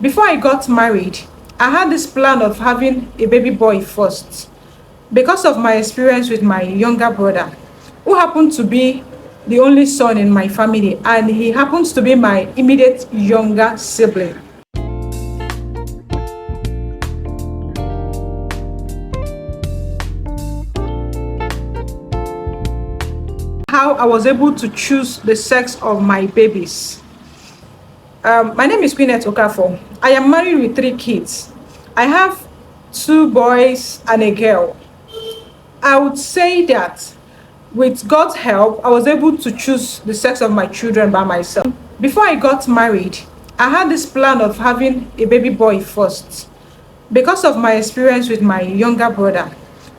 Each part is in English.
Before I got married, I had this plan of having a baby boy first because of my experience with my younger brother, who happened to be the only son in my family, and he happens to be my immediate younger sibling. How I was able to choose the sex of my babies. My name is Okafor. I am married with 3 kids. I have 2 boys and a girl. I would say that with God's help, I was able to choose the sex of my children by myself. Before I got married, I had this plan of having a baby boy first because of my experience with my younger brother,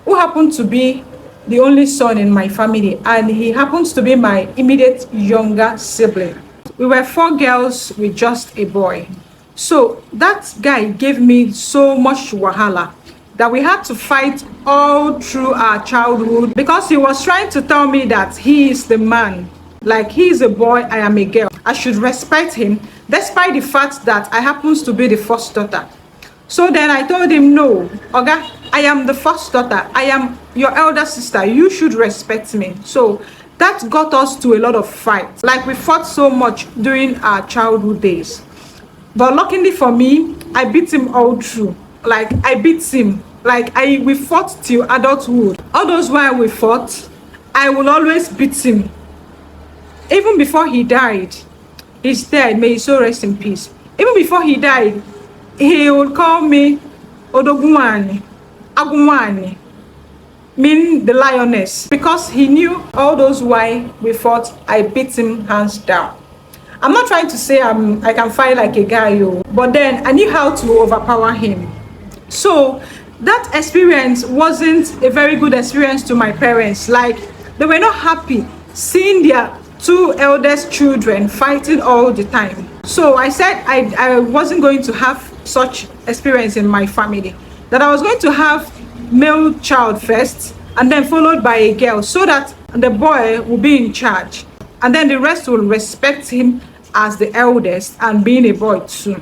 who happened to be the only son in my family, and he happens to be my immediate younger sibling. We were 4 girls with just a boy. So that guy gave me so much wahala that we had to fight all through our childhood because he was trying to tell me that he is the man. Like, he is a boy, I am a girl. I should respect him despite the fact that I happens to be the first daughter. So then I told him, no, Oga, I am the first daughter. I am your elder sister. You should respect me. So that got us to a lot of fights. Like, we fought so much during our childhood days. But luckily for me, I beat him all through. Like, I beat him. Like, we fought till adulthood. All those while we fought, I will always beat him. Even before he died, he's dead. May his soul rest in peace. Even before he died, he would call me Odogunwani, Agunwani, meaning the lioness, because he knew all those why we fought. I beat him hands down. I'm not trying to say I can fight like a guy, but then I knew how to overpower him. So that experience wasn't a very good experience to my parents. Like, they were not happy seeing their 2 eldest children fighting all the time. So I said I wasn't going to have such experience in my family, that I was going to have male child first and then followed by a girl, so that the boy will be in charge and then the rest will respect him as the eldest and being a boy too.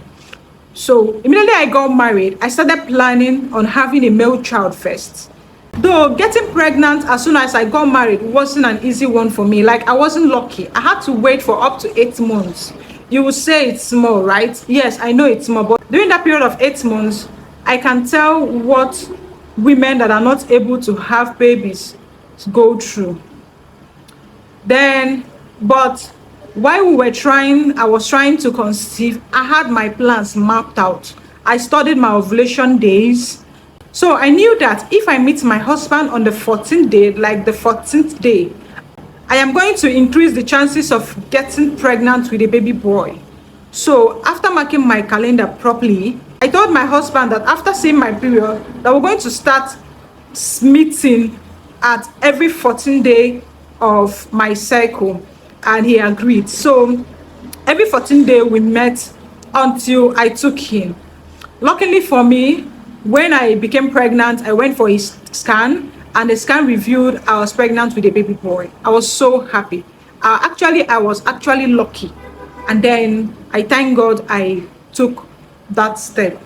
So immediately I got married, I started planning on having a male child first. Though getting pregnant as soon as I got married wasn't an easy one for me. Like, I wasn't lucky. I had to wait for up to 8 months. You will say it's small, right? Yes, I know it's small, but during that period of 8 months, I can tell what women that are not able to have babies go through. Then, but while we were trying, I was trying to conceive, I had my plans mapped out. I studied my ovulation days. So I knew that if I meet my husband on the 14th day, like the 14th day, I am going to increase the chances of getting pregnant with a baby boy. So after marking my calendar properly, I told my husband that after seeing my period, that we're going to start meeting at every 14th day of my cycle, and he agreed. So every 14th day we met until I took him. Luckily for me, when I became pregnant, I went for his scan, and the scan revealed I was pregnant with a baby boy. I was so happy. I was actually lucky. And then I thank God I took that step.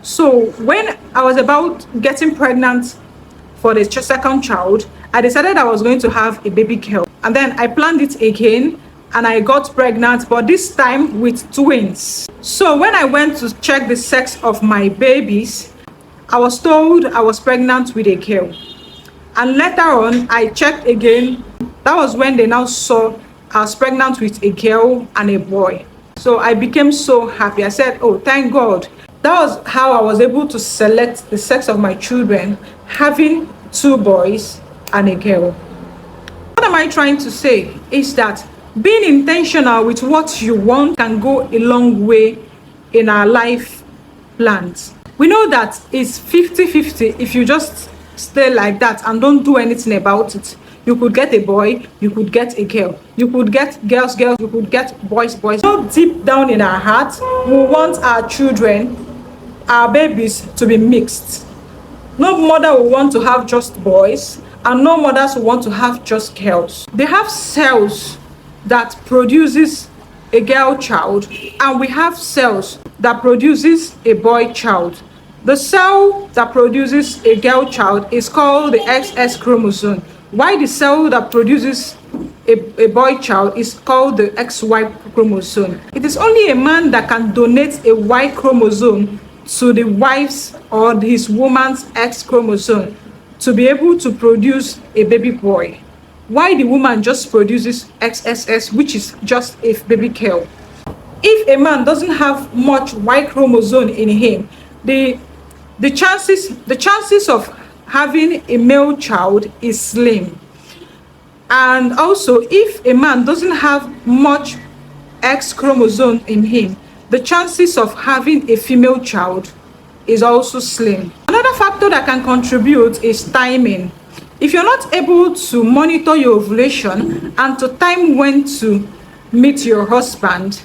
So when I was about getting pregnant for the second child, I decided I was going to have a baby girl. And then I planned it again, and I got pregnant, but this time with twins. So when I went to check the sex of my babies, I was told I was pregnant with a girl. And later on, I checked again. That was when they now saw I was pregnant with a girl and a boy. So I became so happy. I said, oh, thank God. That was how I was able to select the sex of my children, having 2 boys and a girl. What am I trying to say is that being intentional with what you want can go a long way in our life plans. We know that it's 50-50 if you just stay like that and don't do anything about it. You could get a boy, you could get a girl, you could get girls, you could get boys. So deep down in our hearts, we want our children, our babies, to be mixed. No mother will want to have just boys, and no mothers will want to have just girls. They have cells that produces a girl child, and we have cells that produces a boy child. The cell that produces a girl child is called the XX chromosome, while the cell that produces a boy child is called the XY chromosome. It is only a man that can donate a Y chromosome to the wife's or his woman's X chromosome to be able to produce a baby boy, while the woman just produces XSS, which is just a baby girl. If a man doesn't have much Y chromosome in him, the chances of having a male child is slim. And also, if a man doesn't have much X chromosome in him, the chances of having a female child is also slim. Another factor that can contribute is timing. If you're not able to monitor your ovulation and to time when to meet your husband,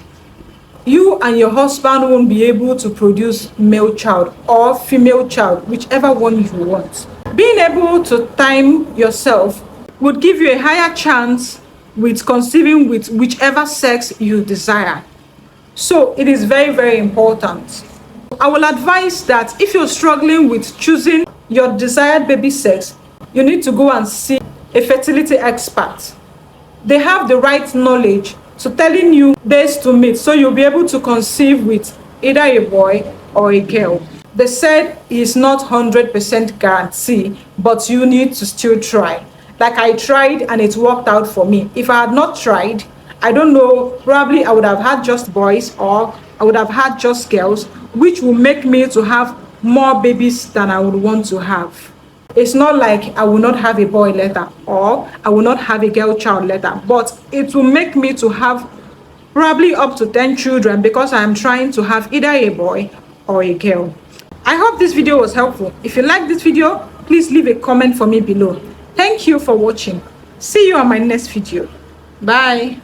you and your husband won't be able to produce male child or female child, whichever one you want. Being able to time yourself would give you a higher chance with conceiving with whichever sex you desire. So it is very, very important. I will advise that if you're struggling with choosing your desired baby sex, you need to go and see a fertility expert. They have the right knowledge to telling you days to meet, so you'll be able to conceive with either a boy or a girl. They said it's not 100% guarantee, but you need to still try. Like I tried and it worked out for me. If I had not tried, I don't know, probably I would have had just boys or I would have had just girls, which will make me to have more babies than I would want to have. It's not like I will not have a boy later or I will not have a girl child later, but it will make me to have probably up to 10 children because I am trying to have either a boy or a girl. I hope this video was helpful. If you like this video, please leave a comment for me below. Thank you for watching. See you on my next video. Bye.